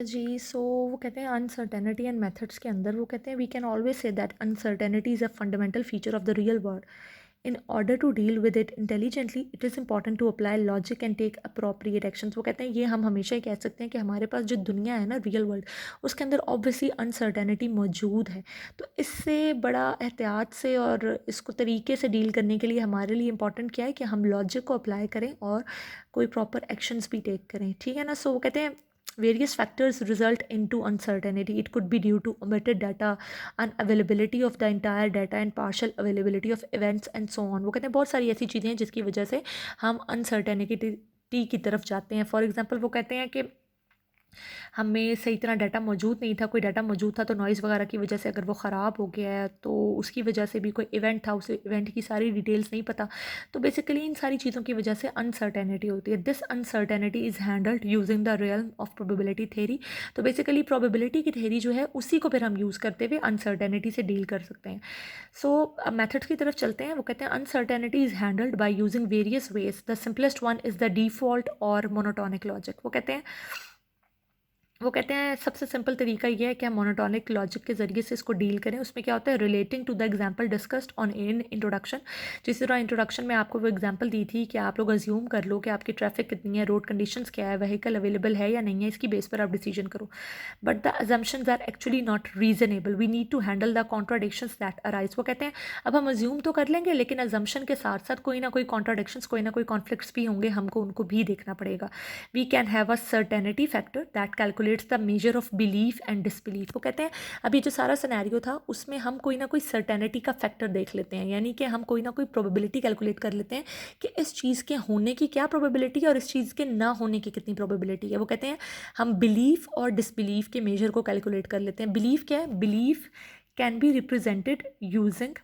जी, सो वो कहते हैं अनसर्टेनिटी एंड मेथड्स के अंदर वो कहते हैं we can always say that uncertainty is a fundamental feature of the real world. In order to deal with it intelligently, it is important to apply logic and take appropriate actions. वो कहते हैं ये हम हमेशा ही कह सकते हैं कि हमारे पास जो दुनिया है ना रियल वर्ल्ड, उसके अंदर ऑब्वियसली अनसर्टेनिटी मौजूद है. तो इससे बड़ा एहतियात से और इसको तरीके से डील करने के लिए हमारे लिए इंपॉर्टेंट क्या है कि हम लॉजिक को अप्लाई करें और कोई प्रॉपर एक्शंस भी टेक करें. ठीक है ना. सो वो कहते हैं various factors result into uncertainty. It could be due to omitted data, unavailability of the entire data and partial availability of events and so on. वो कहते हैं बहुत सारी ऐसी चीज़ें हैं जिसकी वजह से हम अनसर्टेनिटी की तरफ जाते हैं. फॉर एग्जांपल वो कहते हैं कि हमें सही तरह डाटा मौजूद नहीं था, कोई डाटा मौजूद था तो नॉइज़ वगैरह की वजह से अगर वो ख़राब हो गया है तो उसकी वजह से भी, कोई इवेंट था उस इवेंट की सारी डिटेल्स नहीं पता, तो बेसिकली इन सारी चीज़ों की वजह से अनसर्टेनिटी होती है. This uncertainty is handled using the realm of probability theory. तो बेसिकली प्रोबेबिलिटी की थेरी जो है उसी को फिर हम यूज़ करते हुए अनसर्टेनिटी से डील कर सकते हैं. सो मेथड्स की तरफ चलते हैं. वो कहते हैं uncertainty is handled by using various ways. The simplest one is the default और मोनोटोनिक लॉजिक. वो कहते हैं सबसे सिंपल तरीका ये है कि हम मोनोटोनिक लॉजिक के ज़रिए से इसको डील करें. उसमें क्या होता है, relating to the example discussed on in introduction. जिस तरह इंट्रोडक्शन में आपको वो एग्जांपल दी थी कि आप लोग अज्यूम कर लो कि आपकी ट्रैफिक कितनी है, रोड कंडीशंस क्या है, व्हीकल अवेलेबल है या नहीं है, इसकी बेस पर आप डिसीजन करो. But the assumptions are actually not reasonable. We need to handle the contradictions that arise. वो कहते हैं अब हम अज्यूम तो कर लेंगे लेकिन अजम्पशन के साथ साथ कोई ना कोई कॉन्ट्राडिक्शंस, कोई ना कोई कॉन्फ्लिक्ट्स भी होंगे, हमको उनको भी देखना पड़ेगा. We can have a certainty factor that calculates the measure of belief and disbelief. वो कहते हैं अभी जो सारा सिनेरियो था उसमें हम कोई ना कोई सर्टेनिटी का फैक्टर देख लेते हैं, यानी कि हम कोई ना कोई प्रोबेबिलिटी कैलकुलेट कर लेते हैं कि इस चीज़ के होने की क्या प्रोबेबिलिटी है और इस चीज़ के ना होने की कितनी प्रोबेबिलिटी है. वो कहते हैं हम बिलीफ और डिसबिलीफ के मेजर को कैलकुलेट कर लेते हैं. बिलीफ क्या है, belief can be represented using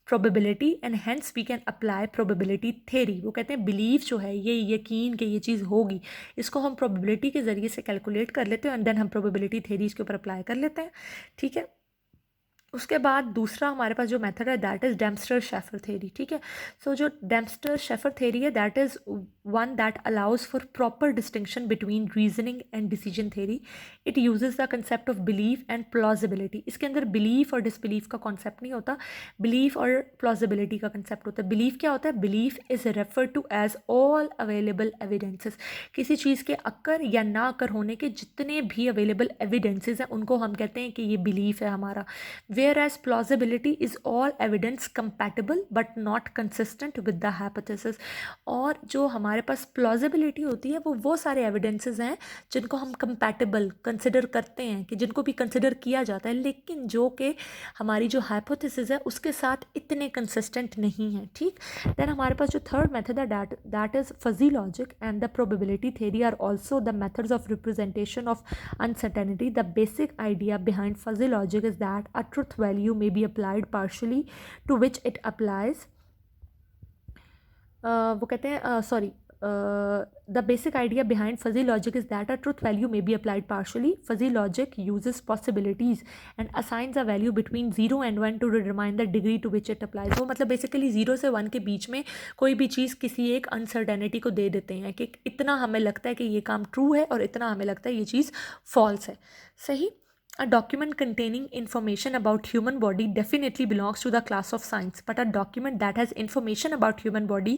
probability and hence we can apply probability theory. वो कहते हैं बिलीव जो है, ये यकीन कि ये चीज़ होगी, इसको हम probability के ज़रिए से कैलकुलेट कर लेते हैं एंड देन हम probability theory इसके ऊपर अप्लाई कर लेते हैं. ठीक है. उसके बाद दूसरा हमारे पास जो मेथड है that is Dempster Shafer theory. ठीक है. सो जो डेम्स्टर शेफर थेरी है that is one that allows for proper distinction between reasoning and decision theory. It uses the concept of belief and plausibility. इसके अंदर belief और disbelief का concept नहीं होता, बिलीफ और प्लॉजिबिलिटी का कंसेप्ट होता है. बिलीफ क्या होता है, belief is refer to as all available evidences. किसी चीज़ के अक्कर या ना अक्कर होने के जितने भी अवेलेबल एविडेंसेस हैं उनको हम कहते हैं कि ये बिलीफ है हमारा. whereas plausibility is all evidence compatible but not consistent with the hypothesis. और जो हमारे पास plausibility होती है वो सारे evidences हैं जिनको हम compatible consider करते हैं, कि जिनको भी consider किया जाता है, लेकिन जो कि हमारी जो hypothesis है उसके साथ इतने consistent नहीं है. ठीक. then हमारे पास जो third method है that is fuzzy logic and the probability theory are also the methods of representation of uncertainty. The basic idea behind fuzzy logic is that a truth value may be applied partially to which it applies. वो कहते हैं sorry, the basic idea behind fuzzy logic is that a truth value may be applied partially. Fuzzy logic uses possibilities and assigns a value between 0 and 1 to determine the degree to which it applies. वो मतलब basically 0 से 1 के बीच में कोई भी चीज़ किसी एक uncertainty को दे देते हैं कि इतना हमें लगता है कि ये काम ट्रू है और इतना हमें लगता है ये चीज़ फॉल्स है. सही. A document containing information about human body definitely belongs to the class of science, but a document that has information about human body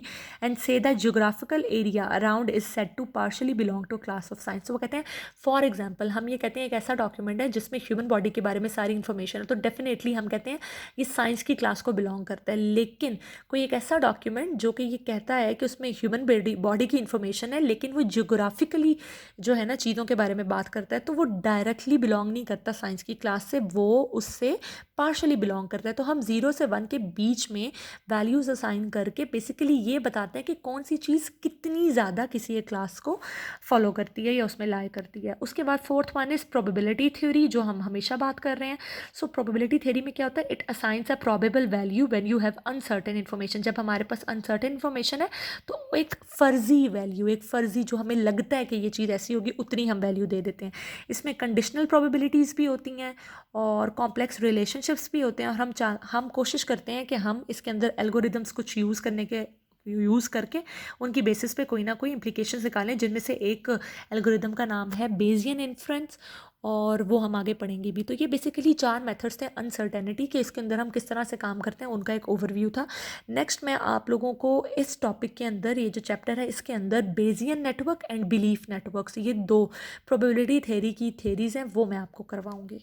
and say the geographical area around is said to partially belong to class of science. तो वो कहते हैं for example हम ये कहते हैं एक ऐसा डॉक्यूमेंट है जिसमें ह्यूमन बॉडी के बारे में सारी इन्फॉर्मेशन है, तो डेफिनेटली हम कहते हैं ये साइंस की क्लास को बिलोंग करता है. लेकिन कोई एक ऐसा डॉक्यूमेंट जो कि ये कहता है कि उसमें ह्यूमन बॉडी की इन्फॉर्मेशन है लेकिन वो जियोग्राफिकली जो है ना चीज़ों के बारे में बात करता है, तो वो डायरेक्टली बिलोंग नहीं करता साइंस की क्लास से, वो उससे पार्शली बिलोंग करता है. तो हम 0 से 1 के बीच में वैल्यूज़ असाइन करके बेसिकली ये बताते हैं कि कौन सी चीज़ कितनी ज़्यादा किसी एक क्लास को फॉलो करती है या उसमें लाई करती है. उसके बाद fourth one is probability theory, जो हम हमेशा बात कर रहे हैं. सो प्रोबेबिलिटी थ्योरी में क्या होता है, it assigns a probable value when you have uncertain information. जब हमारे पास अनसर्टेन इन्फॉर्मेशन है तो एक फ़र्ज़ी वैल्यू, एक फ़र्ज़ी जो हमें लगता है कि ये चीज़ ऐसी होगी उतनी हम वैल्यू दे देते हैं. इसमें कंडीशनल प्रोबेबिलिटीज़ भी होती हैं और कॉम्प्लेक्स रिलेशनशिप्स भी होते हैं, और हम कोशिश करते हैं कि हम इसके अंदर एल्गोरिदम्स कुछ यूज़ करने के यूज़ करके उनकी बेसिस पे कोई ना कोई इम्प्लीकेशन निकालें, जिनमें से एक एल्गोरिदम का नाम है बेजियन इन्फ्रेंस, और वो हम आगे पढ़ेंगे भी। तो ये बेसिकली 4 मेथड्स थे अनसर्टेनिटी के, इसके अंदर हम किस तरह से काम करते हैं उनका एक ओवरव्यू था। नेक्स्ट मैं आप लोगों को इस टॉपिक के अंदर, ये जो चैप्टर है इसके अंदर Bayesian network and belief networks, ये 2 प्रोबेबिलिटी थ्योरी की थेरीज़ हैं, वो मैं आपको करवाऊँगी।